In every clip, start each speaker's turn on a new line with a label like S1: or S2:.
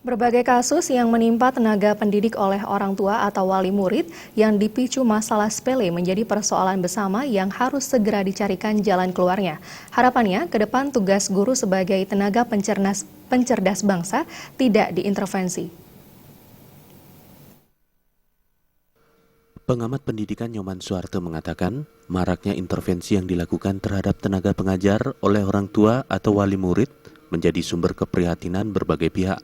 S1: Berbagai kasus yang menimpa tenaga pendidik oleh orang tua atau wali murid yang dipicu masalah sepele menjadi persoalan bersama yang harus segera dicarikan jalan keluarnya. Harapannya, ke depan tugas guru sebagai tenaga pencerdas bangsa tidak diintervensi.
S2: Pengamat pendidikan Nyoman Suharto mengatakan, maraknya intervensi yang dilakukan terhadap tenaga pengajar oleh orang tua atau wali murid menjadi sumber keprihatinan berbagai pihak.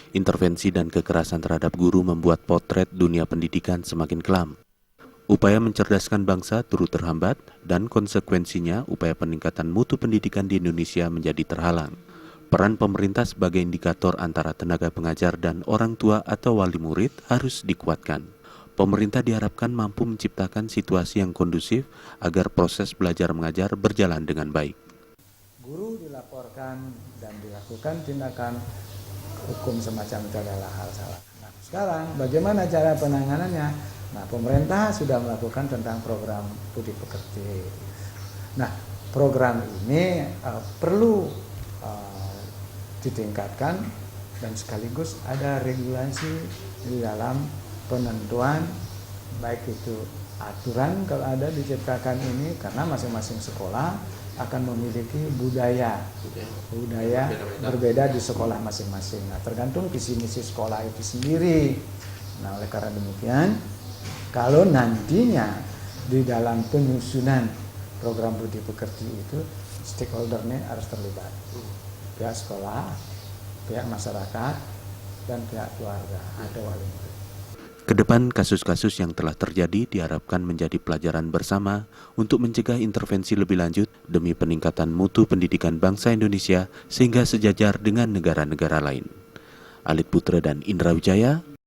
S2: Intervensi dan kekerasan terhadap guru membuat potret dunia pendidikan semakin kelam. Upaya mencerdaskan bangsa turut terhambat dan konsekuensinya upaya peningkatan mutu pendidikan di Indonesia menjadi terhalang. Peran pemerintah sebagai indikator antara tenaga pengajar dan orang tua atau wali murid harus dikuatkan. Pemerintah diharapkan mampu menciptakan situasi yang kondusif agar proses belajar mengajar berjalan dengan baik.
S3: Guru dilaporkan dan dilakukan tindakan hukum semacam itu adalah hal salah. Nah, sekarang bagaimana cara penanganannya? Nah, pemerintah sudah melakukan tentang program budi pekerti. Nah, program ini perlu ditingkatkan dan sekaligus ada regulasi di dalam penentuan, baik itu aturan kalau ada diciptakan ini, karena masing-masing sekolah akan memiliki budaya berbeda di sekolah masing-masing. Nah, tergantung visi misi sekolah itu sendiri. Nah, oleh karena demikian, kalau nantinya di dalam penyusunan program budi pekerti itu stakeholder-nya harus terlibat. Pihak sekolah, pihak masyarakat, dan pihak keluarga atau wali murid.
S2: Kedepan kasus-kasus yang telah terjadi diharapkan menjadi pelajaran bersama untuk mencegah intervensi lebih lanjut demi peningkatan mutu pendidikan bangsa Indonesia sehingga sejajar dengan negara-negara lain. Alit Putra dan Indra Wijaya,